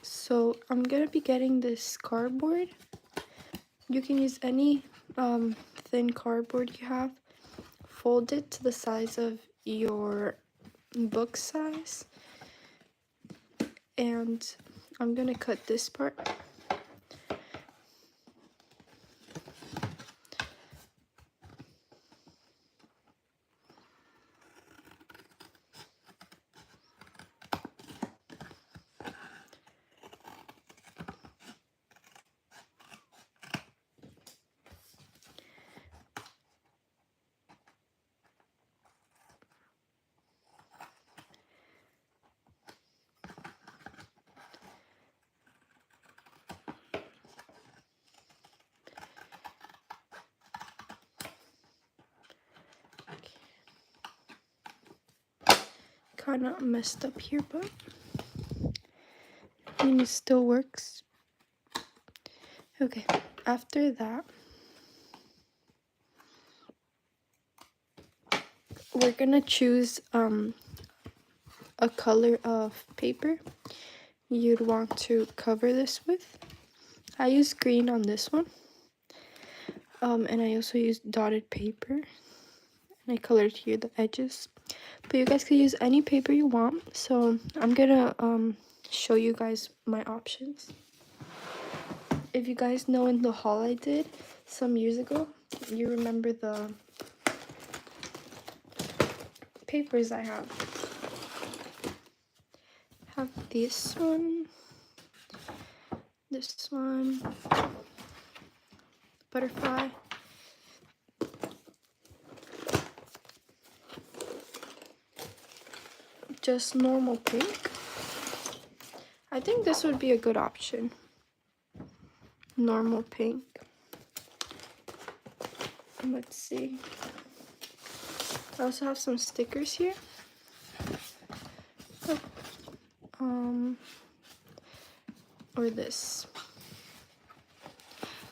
So I'm gonna be getting this cardboard. You can use any thin cardboard you have. Fold it to the size of your book size. And I'm gonna cut this part. Kind of messed up here, but I mean, it still works. Okay, after that, we're gonna choose a color of paper you'd want to cover this with. I use green on this one. And I also use dotted paper. And I colored here the edges. But you guys can use any paper you want. So I'm gonna show you guys my options. If you guys know in the haul I did some years ago, you remember the papers I have. This one, butterfly, just normal pink. I think this would be a good option. Normal pink. Let's see. I also have some stickers here. Or this.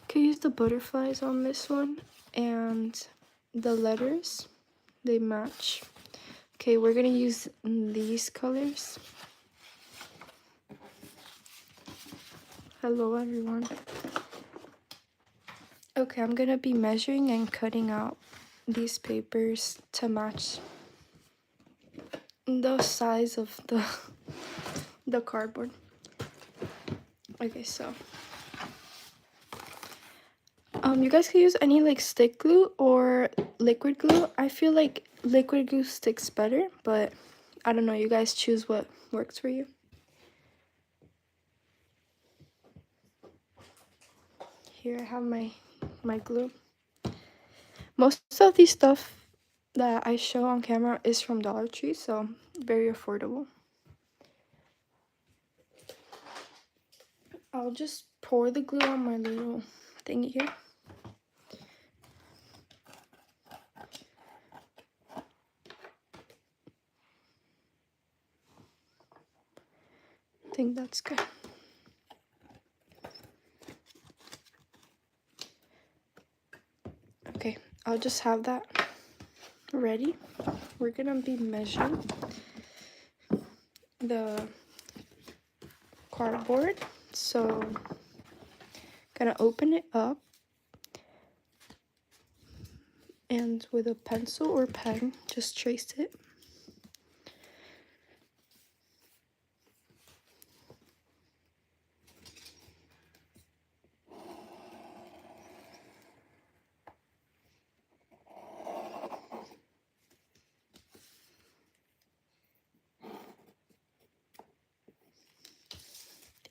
Can use the butterflies on this one, and the letters, they match. Okay, we're gonna use these colors. Hello everyone. Okay, I'm gonna be measuring and cutting out these papers to match the size of the cardboard. Okay, so you guys can use any like stick glue or liquid glue. I feel like liquid glue sticks better, but I don't know, you guys choose what works for you. Here I have my glue. Most of the stuff that I show on camera is from Dollar Tree, so very affordable. I'll just pour the glue on my little thingy here. I think that's good. Okay, I'll just have that ready. We're gonna be measuring the cardboard. So, gonna open it up, and with a pencil or pen, just trace it.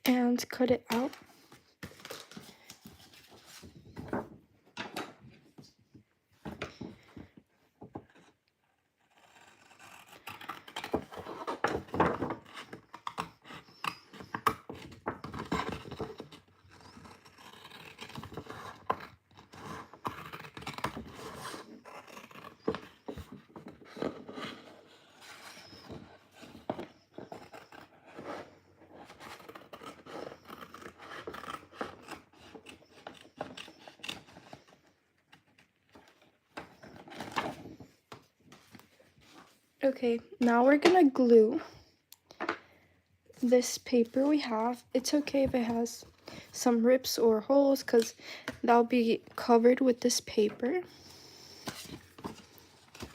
And cut it out. Okay, now we're gonna glue this paper we have, it's okay if it has some rips or holes because that'll be covered with this paper.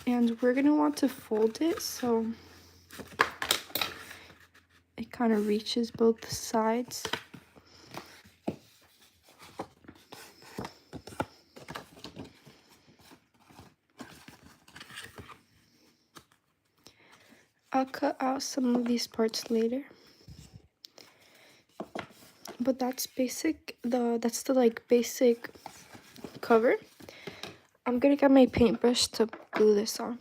And we're gonna want to fold it so it kind of reaches both sides. I'll cut out some of these parts later. But that's that's the like basic cover. I'm gonna get my paintbrush to glue this on.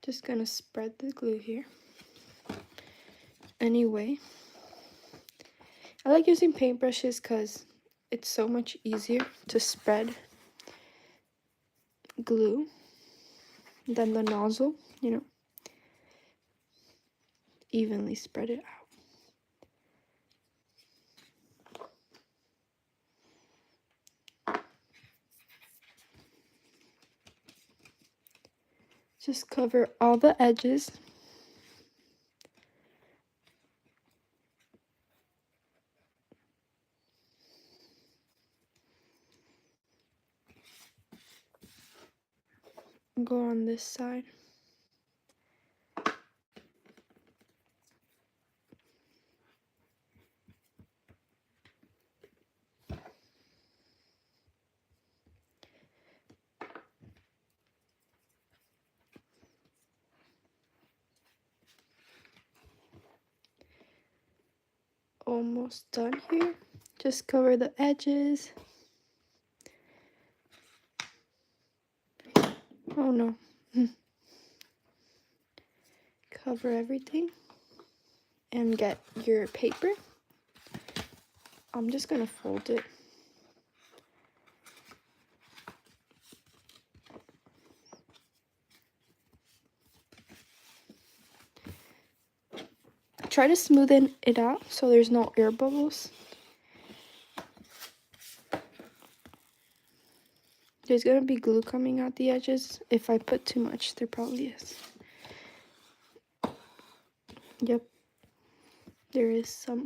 Just gonna spread the glue here. Anyway, I like using paintbrushes because it's so much easier to spread glue than the nozzle, you know. Evenly spread it out. Just cover all the edges. Go on this side. Almost done here. Just cover the edges. Oh no. Cover everything and get your paper. I'm just gonna fold it. Try to smoothen it out so there's no air bubbles. There's gonna be glue coming out the edges. If I put too much, there probably is. Yep, there is a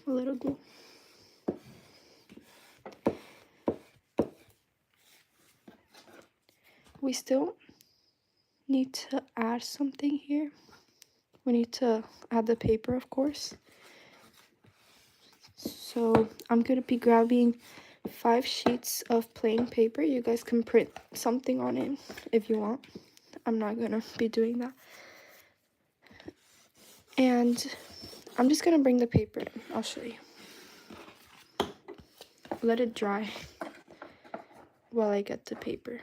little glue. We still need to add something here. We need to add the paper, of course. So I'm gonna be grabbing 5 sheets of plain paper. You guys can print something on it if you want. I'm not gonna be doing that. And I'm just gonna bring the paper in. I'll show you. Let it dry while I get the paper.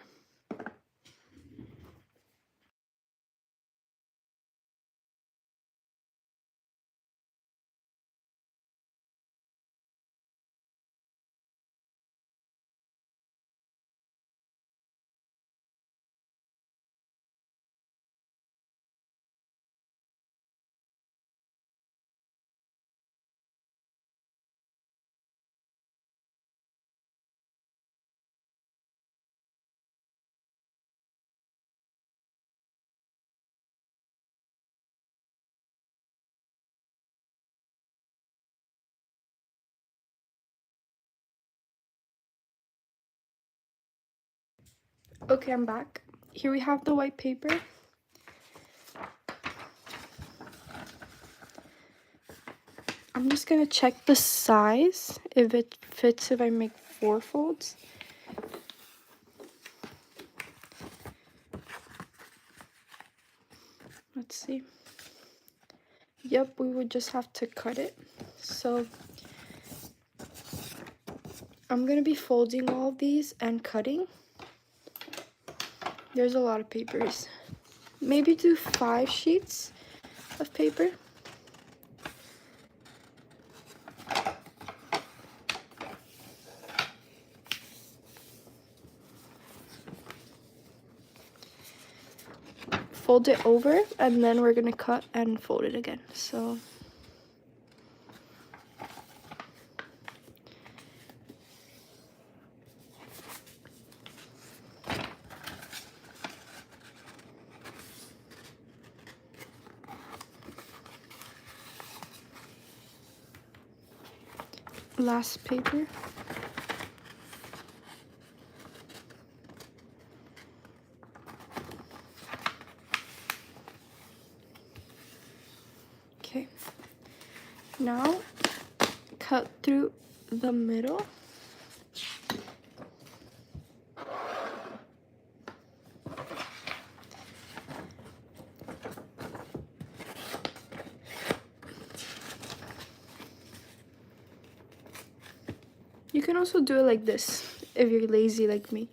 Okay, I'm back. Here we have the white paper. I'm just gonna check the size, if it fits if I make 4 folds. Let's see. Yep, we would just have to cut it. So I'm gonna be folding all of these and cutting. There's a lot of papers. Maybe do 5 sheets of paper. Fold it over and then we're gonna cut and fold it again. So last paper. Okay, now cut through the middle. You can also do it like this if you're lazy like me.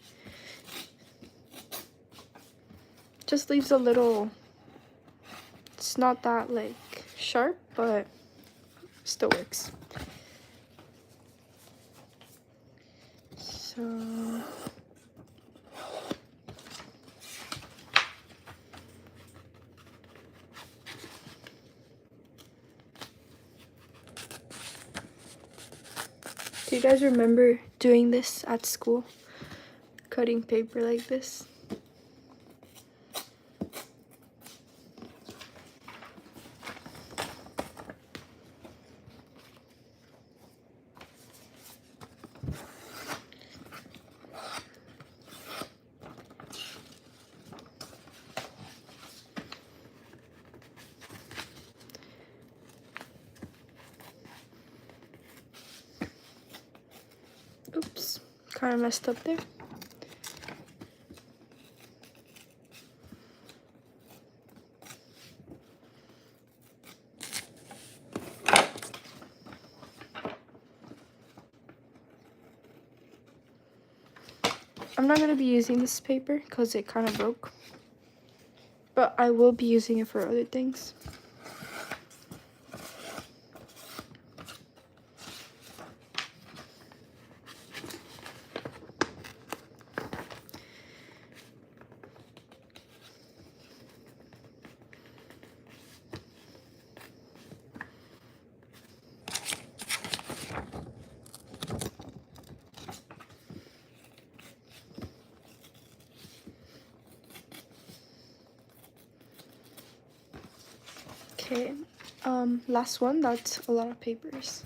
Just leaves a little, it's not that like sharp, but still works. So do you guys remember doing this at school? Cutting paper like this? Oops, kind of messed up there. I'm not going to be using this paper because it kind of broke, but I will be using it for other things. Okay, last one. That's a lot of papers.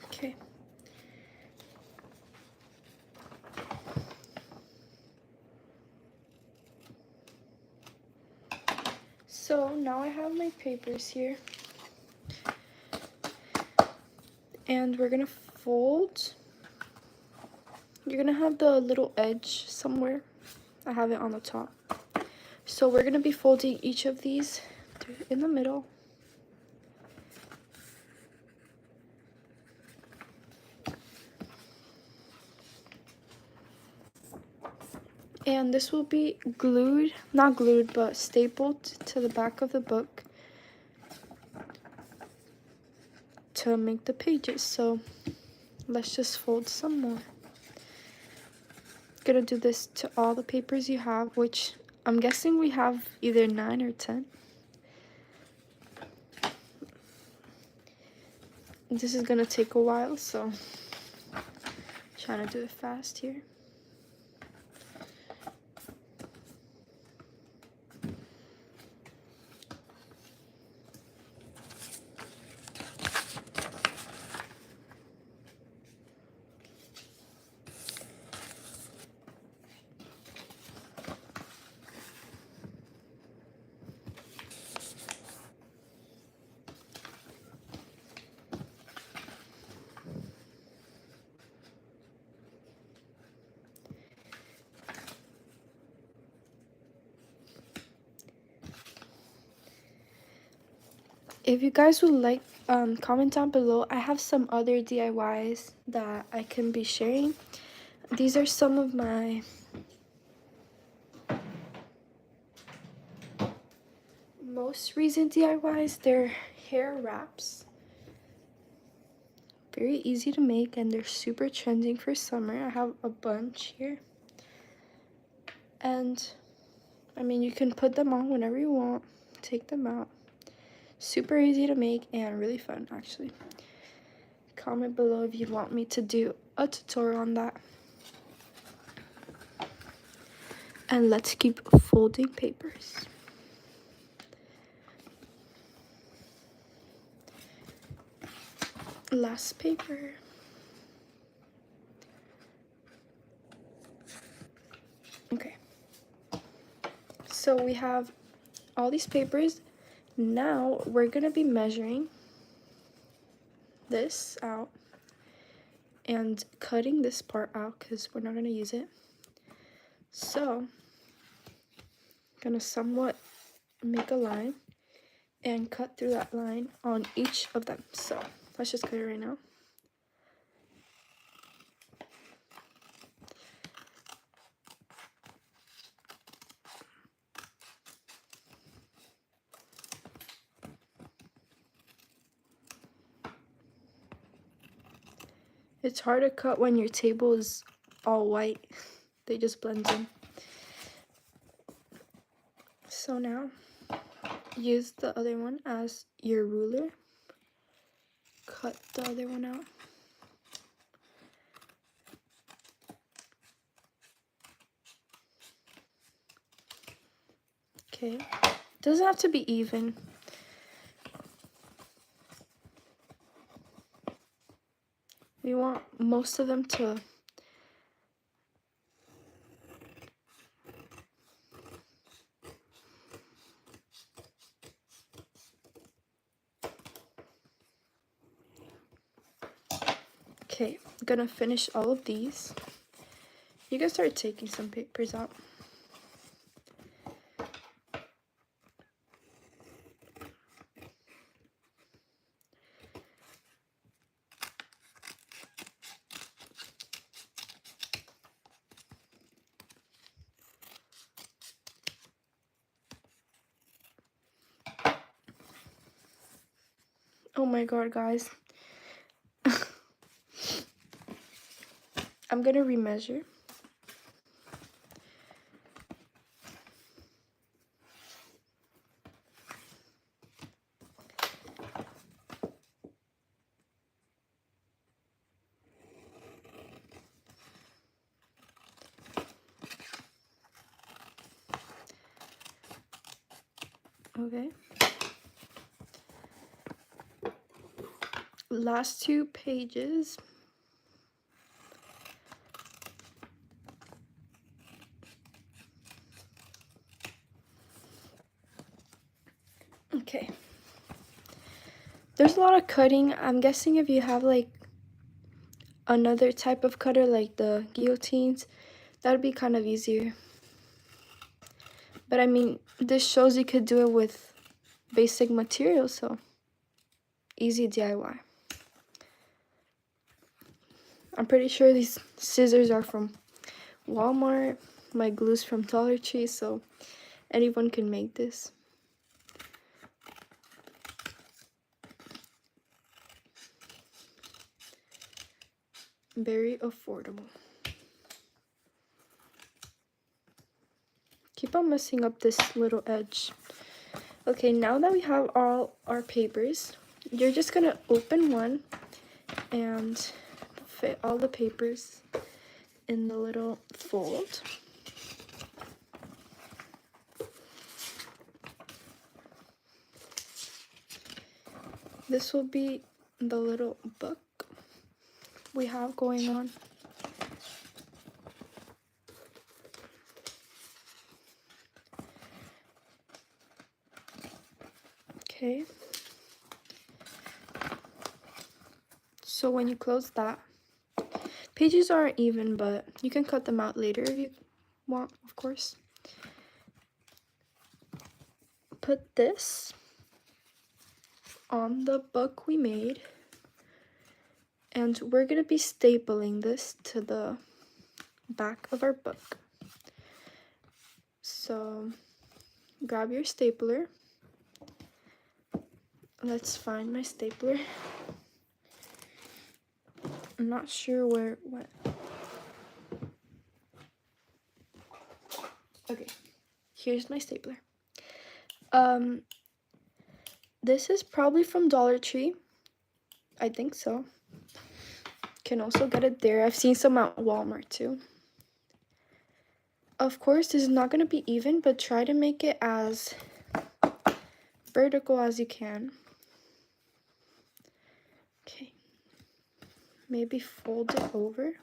Okay. So now I have my papers here. And we're gonna fold. You're gonna have the little edge somewhere. I have it on the top. So we're gonna be folding each of these in the middle. And this will be glued, not glued, but stapled to the back of the book to make the pages. So let's just fold some more. Gonna do this to all the papers you have, which I'm guessing we have either 9 or 10. This is gonna take a while, so I'm trying to do it fast here. If you guys would like, comment down below. I have some other DIYs that I can be sharing. These are some of my most recent DIYs. They're hair wraps. Very easy to make, and they're super trending for summer. I have a bunch here. And I mean, you can put them on whenever you want, take them out. Super easy to make and really fun, actually. Comment below if you'd want me to do a tutorial on that. And let's keep folding papers. Last paper. Okay. So we have all these papers. Now we're gonna be measuring this out and cutting this part out because we're not gonna use it. So I'm gonna somewhat make a line and cut through that line on each of them. So let's just cut it right now. It's hard to cut when your table is all white. They just blend in. So now use the other one as your ruler. Cut the other one out. Okay, doesn't have to be even. We want most of them to Okay, I'm gonna finish all of these. You can start taking some papers out. Oh my god, guys. I'm gonna remeasure. Okay. Last 2 pages. Okay. There's a lot of cutting. I'm guessing if you have like another type of cutter like the guillotines, that would be kind of easier. But I mean, this shows you could do it with basic materials, so easy DIY. I'm pretty sure these scissors are from Walmart. My glue's from Dollar Tree, so anyone can make this. Very affordable. Keep on messing up this little edge. Okay, now that we have all our papers, you're just gonna open one and fit all the papers in the little fold. This will be the little book we have going on. Okay. So when you close that, pages aren't even, but you can cut them out later if you want, of course. Put this on the book we made, and we're gonna be stapling this to the back of our book. So grab your stapler. Let's find my stapler. I'm not sure where it went. Okay, here's my stapler. This is probably from Dollar Tree. I think so. Can also get it there. I've seen some at Walmart too. Of course, this is not going to be even, but try to make it as vertical as you can. Okay. Maybe fold it over.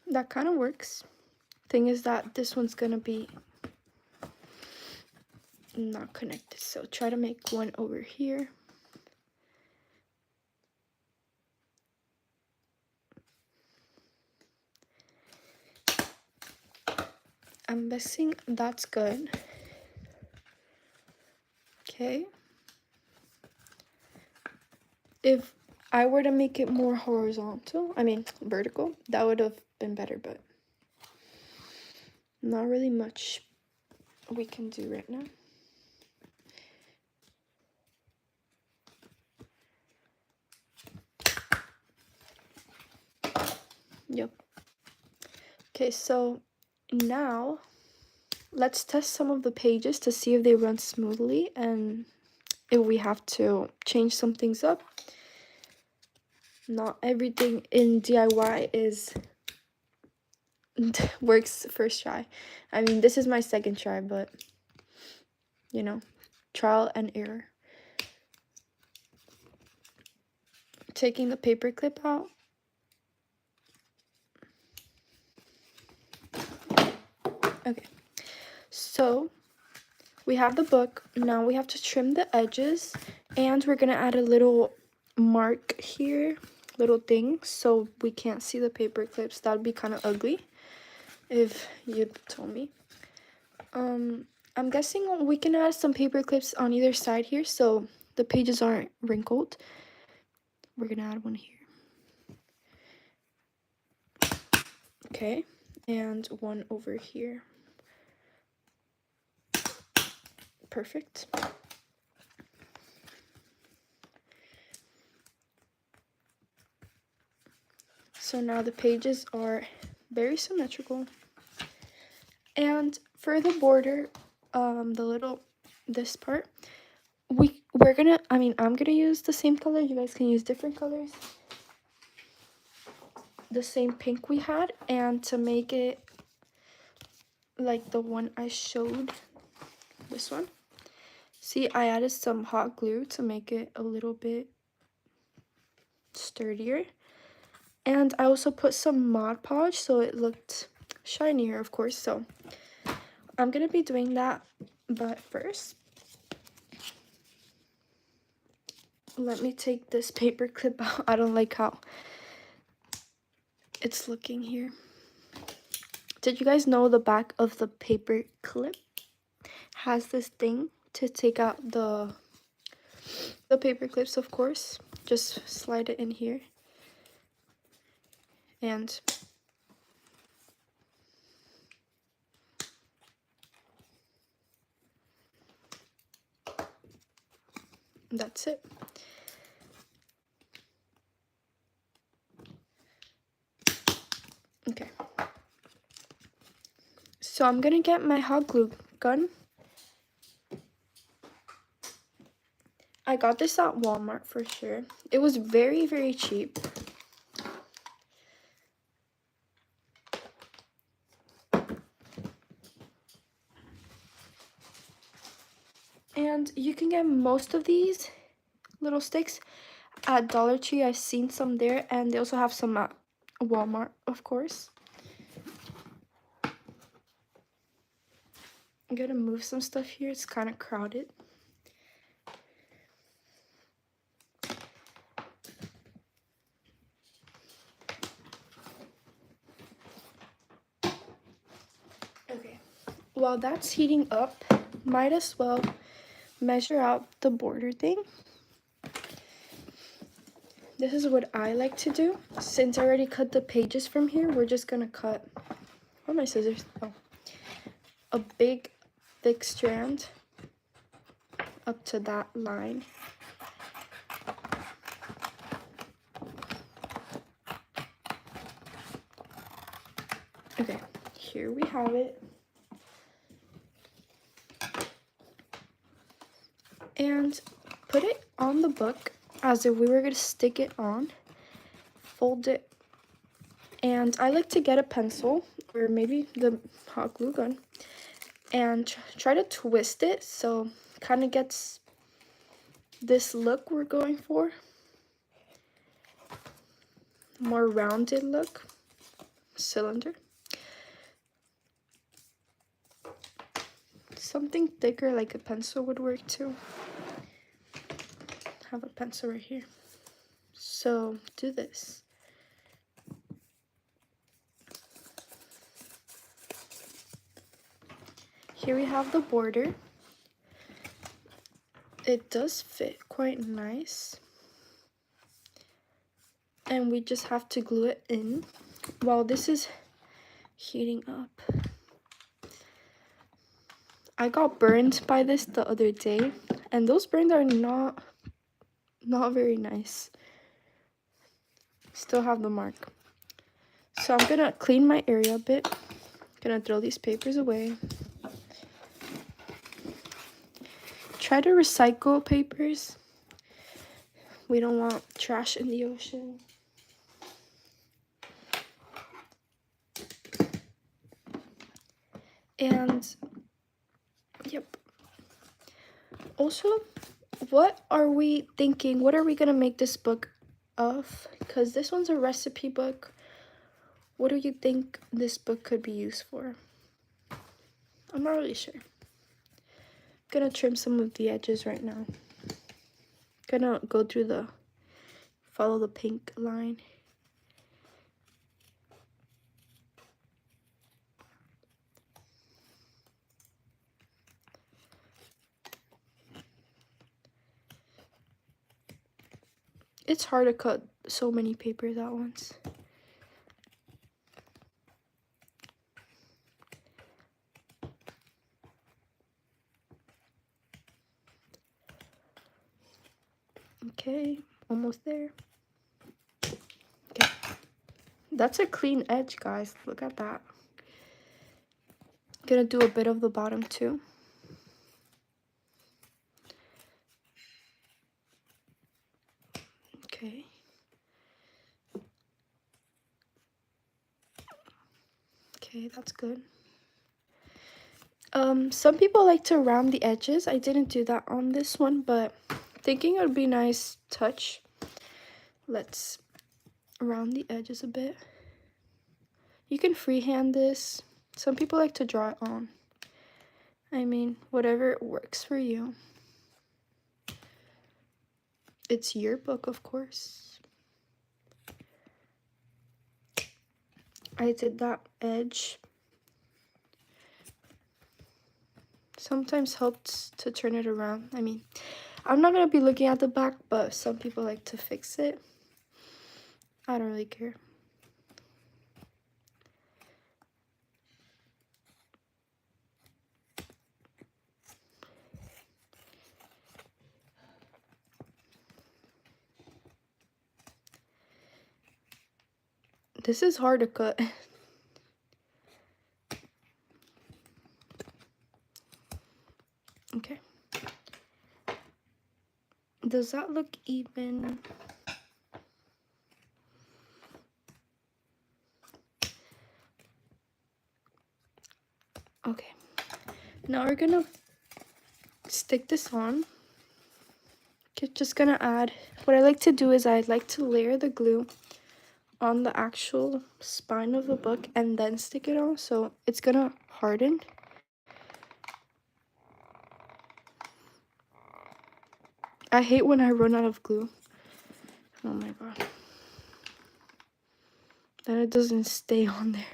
That kind of works. Thing is that this one's gonna be not connected, so try to make one over here. I'm guessing that's good. Okay. If I were to make it more horizontal, I mean vertical, that would have been better, but not really much we can do right now. Yep. Okay, so now let's test some of the pages to see if they run smoothly and if we have to change some things up. Not everything in DIY is works first try. I mean, this is my second try, but you know, trial and error. Taking the paper clip out. Okay, so we have the book. Now we have to trim the edges, and we're gonna add a little mark here, little thing, so we can't see the paper clips. That'd be kind of ugly if you'd told me. I'm guessing we can add some paper clips on either side here so the pages aren't wrinkled. We're gonna add one here. Okay, and one over here. Perfect. So now the pages are very symmetrical. And for the border, this part, I'm gonna use the same color. You guys can use different colors. The same pink we had, and to make it like the one I showed, this one. See, I added some hot glue to make it a little bit sturdier. And I also put some Mod Podge so it looked shinier, of course. So I'm gonna be doing that, but first, let me take this paper clip out. I don't like how it's looking here. Did you guys know the back of the paper clip has this thing to take out the paper clips, of course. Just slide it in here. And that's it. Okay. So I'm gonna get my hot glue gun. I got this at Walmart for sure. It was very, very cheap. And you can get most of these little sticks at Dollar Tree. I've seen some there, and they also have some at Walmart, of course. I'm gonna move some stuff here. It's kind of crowded. Okay, while that's heating up, might as well measure out the border thing. This is what I like to do. Since I already cut the pages from here, we're just gonna cut. Where are my scissors? Oh, a big thick strand up to that line. Okay, here we have it. And put it on the book as if we were going to stick it on. Fold it. And I like to get a pencil or maybe the hot glue gun and try to twist it so it kind of gets this look we're going for. More rounded look. Cylinder. Something thicker like a pencil would work too. Have a pencil right here. So do this. Here we have the border. It does fit quite nice. And we just have to glue it in while this is heating up. I got burned by this the other day, and those burns are not very nice. Still have the mark. So I'm gonna clean my area a bit. Gonna throw these papers away. Try to recycle papers. We don't want trash in the ocean. And yep. Also, what are we thinking? What are we gonna make this book of? Because this one's a recipe book. What do you think this book could be used for? I'm not really sure. Gonna trim some of the edges right now. Gonna go through follow the pink line. It's hard to cut so many papers at once. Okay, almost there. Okay. That's a clean edge, guys. Look at that. Gonna do a bit of the bottom too. Okay. Okay, that's good. Some people like to round the edges. I didn't do that on this one, but thinking it would be nice touch. Let's round the edges a bit. You can freehand this. Some people like to draw it on. I mean, whatever works for you. It's your book, of course. I did that edge. Sometimes helps to turn it around. I mean, I'm not gonna be looking at the back, but some people like to fix it. I don't really care. This is hard to cut. Okay. Does that look even? Okay. Now we're gonna stick this on. Just gonna add, what I like to do is I like to layer the glue on the actual spine of the book and then stick it on, so it's gonna harden. I hate when I run out of glue. Oh my god. Then it doesn't stay on there.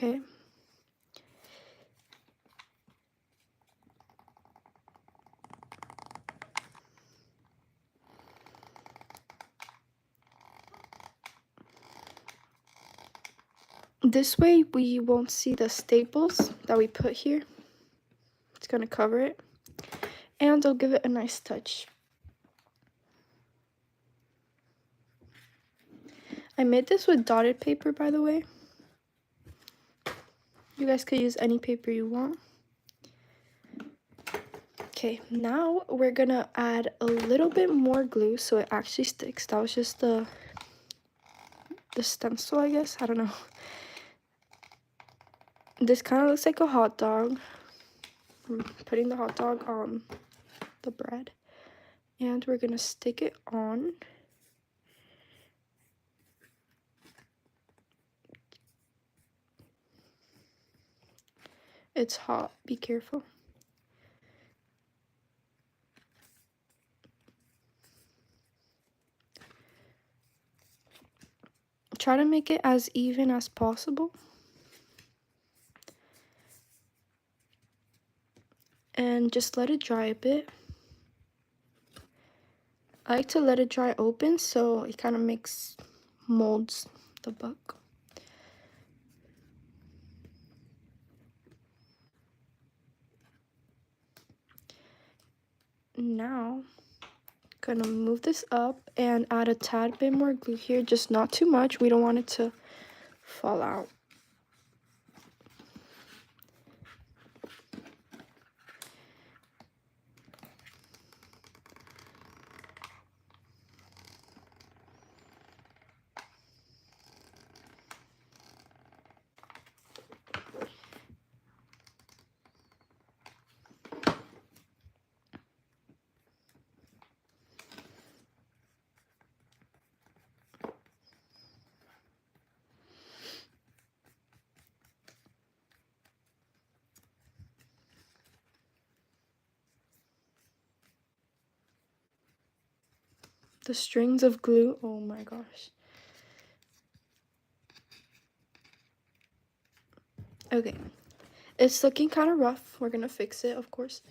Okay. This way we won't see the staples that we put here. It's gonna cover it, and it'll give it a nice touch. I made this with dotted paper, by the way. You guys could use any paper you want. Okay, now we're gonna add a little bit more glue so it actually sticks. That was just the stencil, I guess. I don't know. This kind of looks like a hot dog. I'm putting the hot dog on the bread, and we're gonna stick it on. It's hot, be careful. Try to make it as even as possible. And just let it dry a bit. I like to let it dry open so it kind of molds the book. Now, gonna move this up and add a tad bit more glue here, just not too much. We don't want it to fall out. The strings of glue, oh my gosh. Okay, it's looking kind of rough. We're gonna fix it, of course.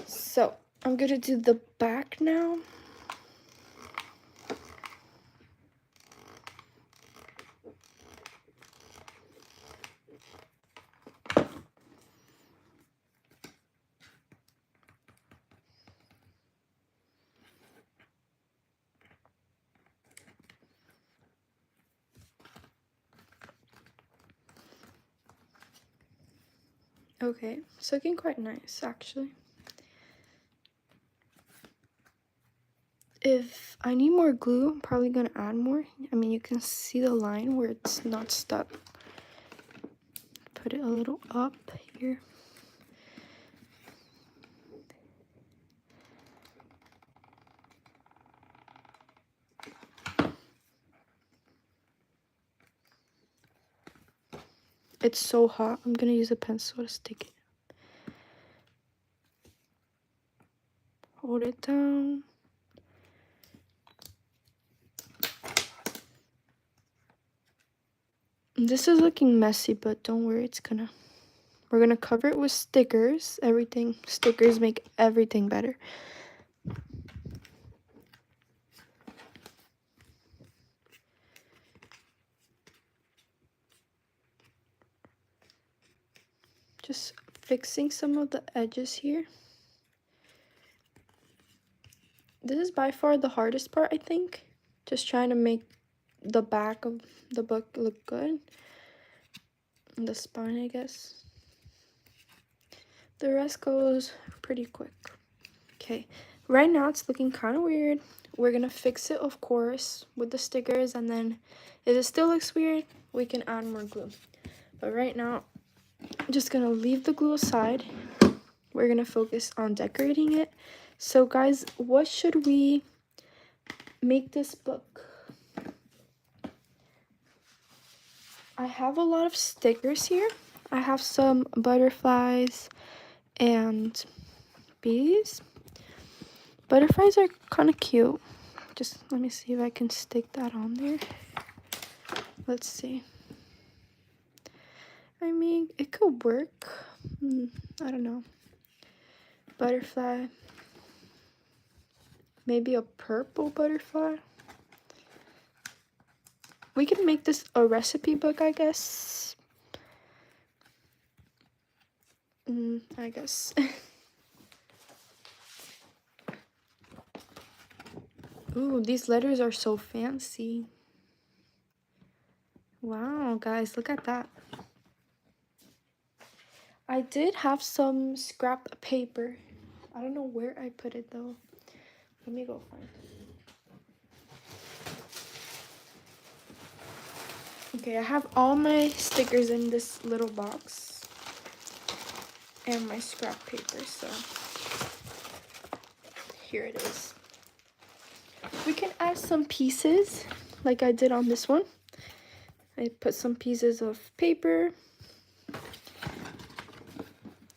So I'm gonna do the back now. Okay, it's looking quite nice, actually. If I need more glue, I'm probably gonna add more. I mean, you can see the line where it's not stuck. Put it a little up here. It's so hot. I'm gonna use a pencil to stick it. Hold it down. This is looking messy, but don't worry, we're gonna cover it with stickers. Stickers make everything better. Just fixing some of the edges here. This is by far the hardest part, I think. Just trying to make the back of the book look good. And the spine, I guess. The rest goes pretty quick. Okay, right now it's looking kind of weird. We're gonna fix it, of course, with the stickers, and then if it still looks weird, we can add more glue. But right now, I'm just gonna leave the glue aside. We're gonna focus on decorating it. So guys, what should we make this book? I have a lot of stickers here. I have some butterflies and bees. Butterflies are kind of cute. Just let me see if I can stick that on there. Let's see. I mean, it could work. I don't know. Butterfly. Maybe a purple butterfly. We can make this a recipe book, I guess. I guess. Ooh, these letters are so fancy. Wow, guys, look at that. I did have some scrap paper. I don't know where I put it though. Let me go find it. Okay, I have all my stickers in this little box and my scrap paper, so here it is. We can add some pieces like I did on this one. I put some pieces of paper,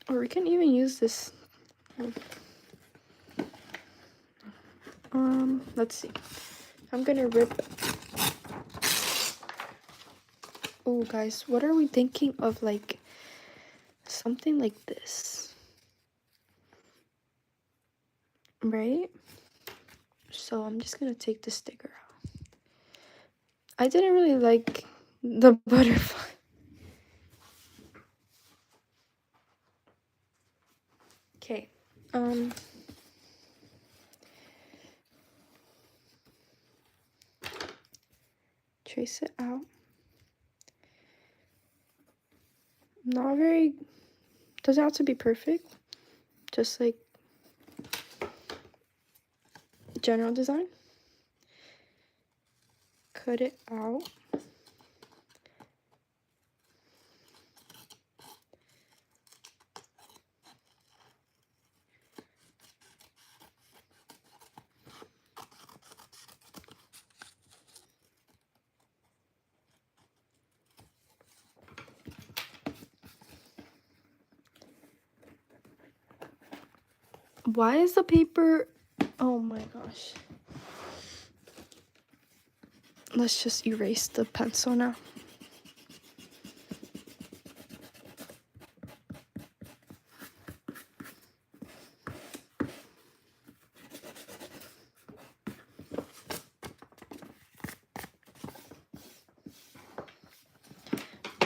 or we can even use this. Let's see. I'm gonna rip. Oh, guys, what are we thinking of? Like something like this, right? So I'm just gonna take the sticker out. I didn't really like the butterfly. Okay. Trace it out. Not very, doesn't have to be perfect. Just like general design. Cut it out. Why is the paper, oh my gosh. Let's just erase the pencil now.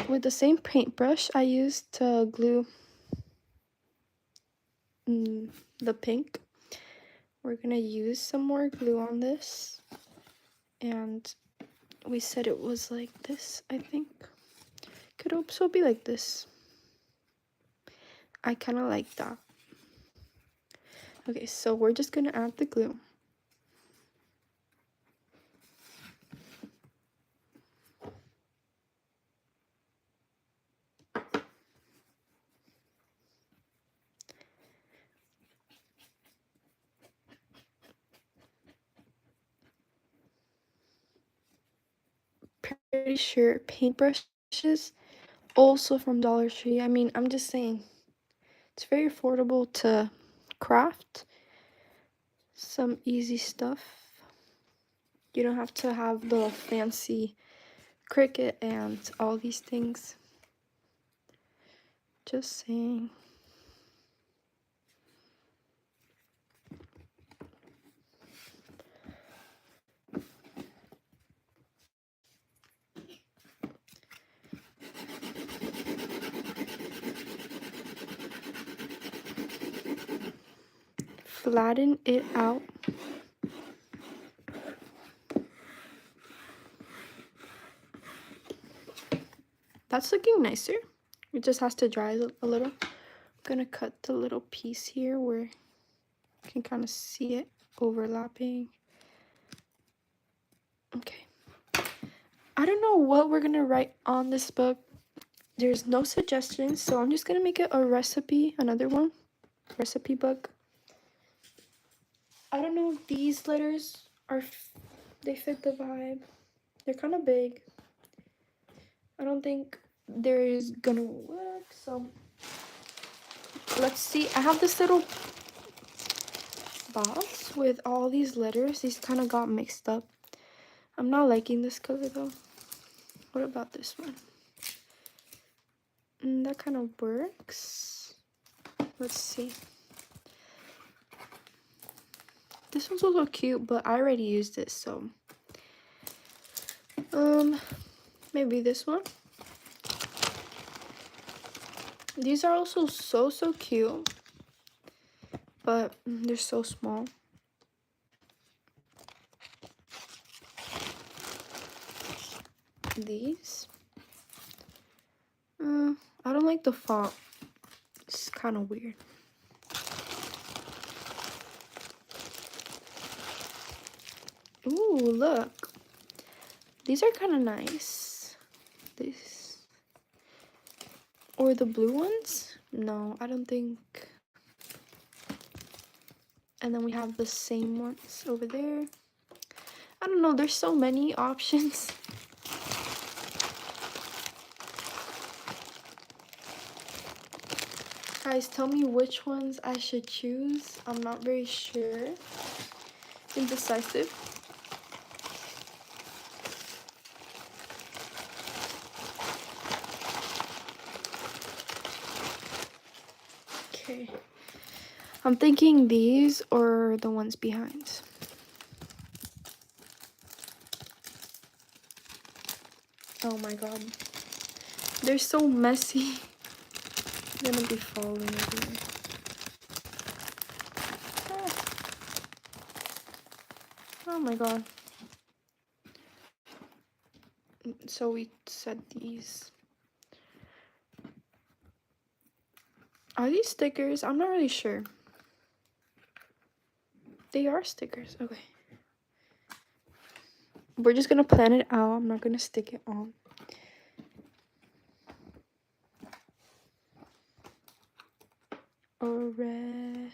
With the same paintbrush I used to glue the pink, we're gonna use some more glue on this, and we said it was like this. I think could also be like this. I kind of like that. Okay, so we're just gonna add the glue. Pretty sure paintbrushes also from Dollar Tree. I mean, I'm just saying, it's very affordable to craft some easy stuff. You don't have to have the fancy Cricut and all these things. Just saying. Flatten it out. That's looking nicer. It just has to dry a little. I'm gonna cut the little piece here where you can kind of see it overlapping. Okay. I don't know what we're gonna write on this book. There's no suggestions, so I'm just gonna make it a recipe, another one, recipe book. I don't know if these letters they fit the vibe. They're kind of big. I don't think they're gonna work, so let's see. I have this little box with all these letters. These kind of got mixed up. I'm not liking this color though. What about this one? That kind of works. Let's see. This one's also cute, but I already used it, so maybe this one. These are also so cute, but they're so small. These, I don't like the font. It's kind of weird. Ooh, look. These are kind of nice. This. Or the blue ones? No, I don't think. And then we have the same ones over there. I don't know, there's so many options. Guys, tell me which ones I should choose. I'm not very sure. Indecisive. Okay. I'm thinking these or the ones behind. Oh my god. They're so messy. I'm gonna be falling everywhere. Oh my god. So we said these. Are these stickers? I'm not really sure. They are stickers. Okay. We're just gonna plan it out. I'm not gonna stick it on. Alright.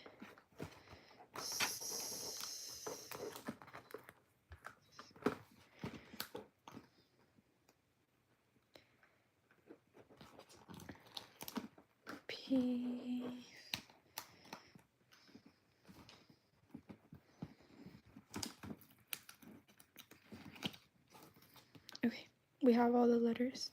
P. Okay, we have all the letters.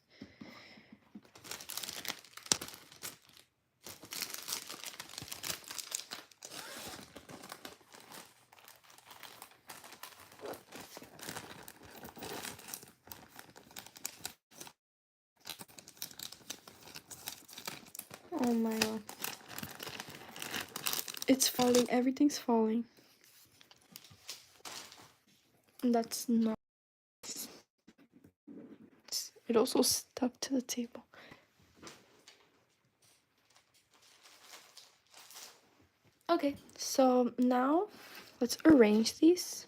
Oh my god. It's falling. Everything's falling. And that's not. It also stuck to the table. Okay, so now let's arrange these.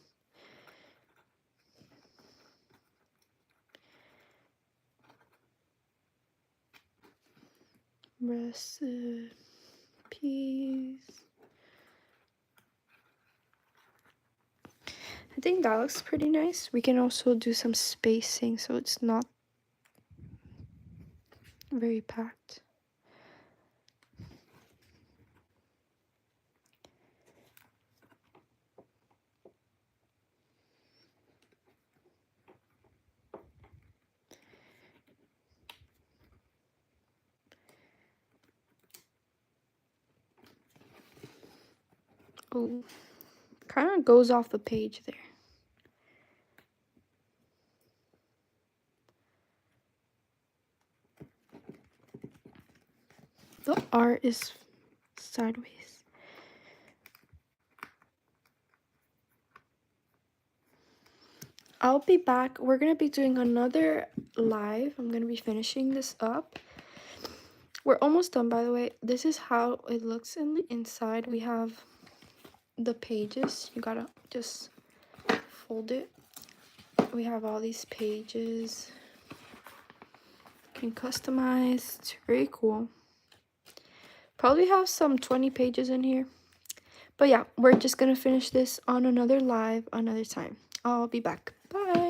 Recipes. I think that looks pretty nice. We can also do some spacing so it's not very packed. Oh, kind of goes off the page there. The art is sideways. I'll be back. We're gonna be doing another live. I'm gonna be finishing this up. We're almost done, by the way. This is how it looks in the inside. We have the pages. You gotta just fold it. We have all these pages. You can customize. It's very cool. Probably have some 20 pages in here. But yeah, we're just gonna finish this on another live another time. I'll be back. Bye.